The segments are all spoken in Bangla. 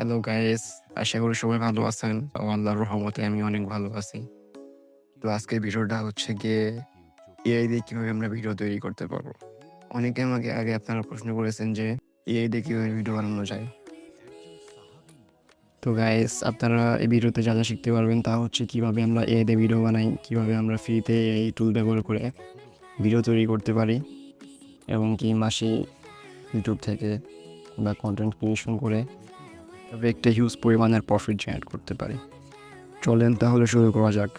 হ্যালো গাইস, আশা করি সবাই ভালো আছেন। আল্লাহর রহমতে আমি অনেক ভালো আছি। তো আজকের ভিডিওটা হচ্ছে গিয়ে এআই দিয়ে কিভাবে আমরা ভিডিও তৈরি করতে পারবো। অনেকে আমাকে আগে আপনারা প্রশ্ন করেছেন যে এআই দিয়ে কিভাবে ভিডিও বানানো যায়। তো গাইস, আপনারা এই ভিডিওতে যা শিখতে পারবেন তা হচ্ছে কিভাবে আমরা এআই দিয়ে ভিডিও বানাই, কিভাবে আমরা ফ্রিতে এই টুল ব্যবহার করে ভিডিও তৈরি করতে পারি এবং কি মাসে ইউটিউব থেকে বা কন্টেন্ট ক্রিয়েশন করে তবে একটা হিউজ পরিমাণের প্রফিট জেনারেট করতে পারি। চলেন তাহলে শুরু করা যাক।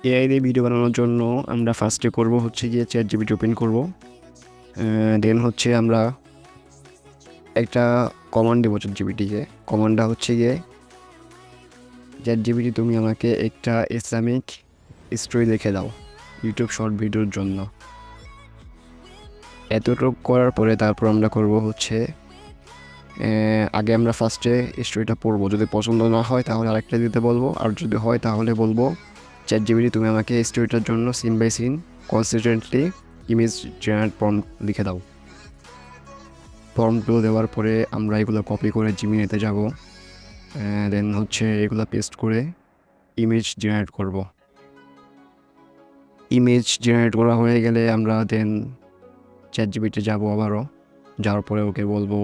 এআই দিয়ে ভিডিও বানানোর জন্য আমরা ফার্স্টে করব হচ্ছে গিয়ে ChatGPT ওপেন করব। দেন হচ্ছে আমরা একটা কমান্ড দেবো ChatGPTকে। কমান্ডটা হচ্ছে গিয়ে ChatGPT তুমি আমাকে একটা ইসলামিক স্টোরি লিখে দাও ইউটিউব শর্ট ভিডিওর জন্য। এতটুকু করার পরে তারপর আমরা করব হচ্ছে আগে আমরা ফার্স্টে স্টোরিটা পড়বো, যদি পছন্দ না হয় তাহলে আরেকটা দিতে বলবো, আর যদি হয় তাহলে বলবো ChatGPT তুমি আমাকে স্টোরিটার জন্য scene by scene consistently image generate prompt লিখে দাও। প্রম্পটগুলো দেওয়ার পরে আমরা এগুলো কপি করে জিমিনিতে যাব, দেন হচ্ছে এগুলো পেস্ট করে ইমেজ জেনারেট করব। ইমেজ জেনারেট করা হয়ে গেলে আমরা দেন ChatGPT যাব আবারও, যাওয়ার পরে ওকে বলবো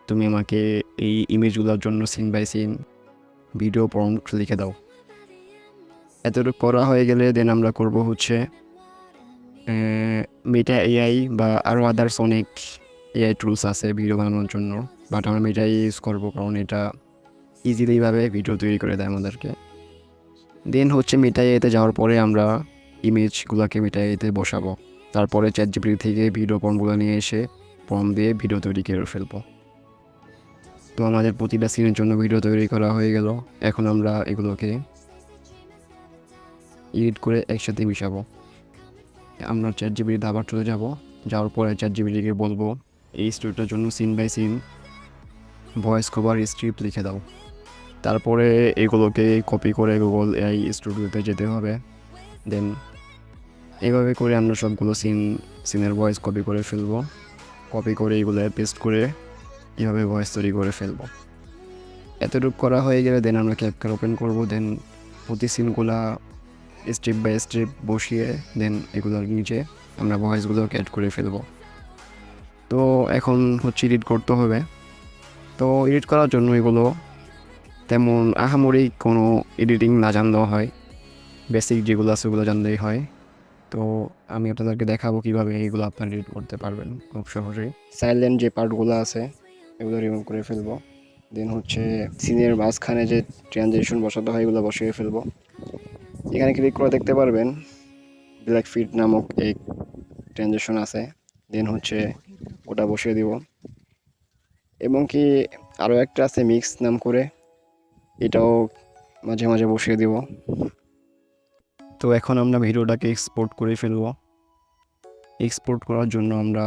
তুমি আমাকে এই ইমেজগুলোর জন্য scene by scene video prompt লিখে দাও। এতটুকু করা হয়ে গেলে দেন আমরা করব হচ্ছে মেটা এআই বা আরও আদার্স অনেক এআই টুলস আছে ভিডিও বানানোর জন্য, বাট আমরা মেটাই ইউজ করবো কারণ এটা ইজিলিভাবে ভিডিও তৈরি করে দেয় আমাদেরকে। দেন হচ্ছে মেটা এআইতে যাওয়ার পরে আমরা ইমেজগুলোকে মেটা এআইতে বসাবো, তারপরে ChatGPT থেকে ভিডিও প্রম্পটগুলো নিয়ে এসে প্রম্পট দিয়ে ভিডিও তৈরি করে ফেলবো। তো আমাদের প্রতিটা সিনের জন্য ভিডিও তৈরি করা হয়ে গেল। এখন আমরা এগুলোকে এডিট করে একসাথে মিশাবো। আমরা ChatGPT আবার চলে যাব, যাওয়ার পরে ChatGPTকে বলবো এই স্টোরিটার জন্য scene by scene voice cover script লিখে দাও। তারপরে এগুলোকে কপি করে গুগল এআই স্টুডিওতে যেতে হবে। দেন এইভাবে করে আমরা সবগুলো সিনের ভয়েস কপি করে ফেলবো। কপি করে এগুলো পেস্ট করে এভাবে ভয়েস তৈরি করে ফেলবো। এতটুকু করা হয়ে গেলে দেন আমরা ক্যাপকাট ওপেন করবো। দেন প্রতি সিনগুলা স্টেপ বাই স্টেপ বসিয়ে দেন এগুলোর নিচে আমরা ভয়েসগুলোকে অ্যাড করে ফেলবো। তো এখন হচ্ছে এডিট করতে হবে। তো এডিট করার জন্য এগুলো তেমন আহামরি কোনো এডিটিং না জানলেও হয়, বেসিক যেগুলো আছে ওগুলো জানলেই হয়। তো আমি আপনাদেরকে দেখাবো কীভাবে এইগুলো আপনারা এডিট করতে পারবেন খুব সহজেই। সাইলেন্ট যে পার্টগুলো আছে এগুলো রিমুভ করে ফেলবো। দেন হচ্ছে সিনের মাঝখানে যে ট্রানজিশন বসাতে হয় এগুলো বসিয়ে ফেলবো। এখানে ক্লিক করে দেখতে পারবেন ব্ল্যাক ফিট নামক এক ট্রানজিশন আছে, দেন হচ্ছে ওটা বসিয়ে দিব। এবং কি আরও একটা আছে মিক্স নাম করে, এটাও মাঝে মাঝে বসিয়ে দিব। তো এখন আমরা ভিডিওটাকে এক্সপোর্ট করে ফেলবো। এক্সপোর্ট করার জন্য আমরা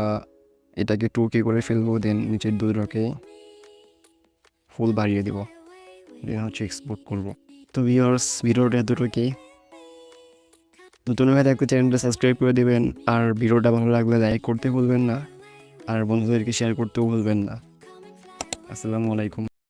এটাকে 2K করে ফেলবো, দেন নিচের দুটোকে ফুল বাড়িয়ে দিব, দেন হচ্ছে এক্সপোর্ট করব। তো ভিউয়ার্স, ভিডিওটা এতটুকুই। নতুন হয়ে থাকলে চ্যানেলটা সাবস্ক্রাইব করে দেবেন, আর ভিডিওটা ভালো লাগলে লাইক করতে ভুলবেন না, আর বন্ধুদেরকে শেয়ার করতেও ভুলবেন না। আসসালামু আলাইকুম।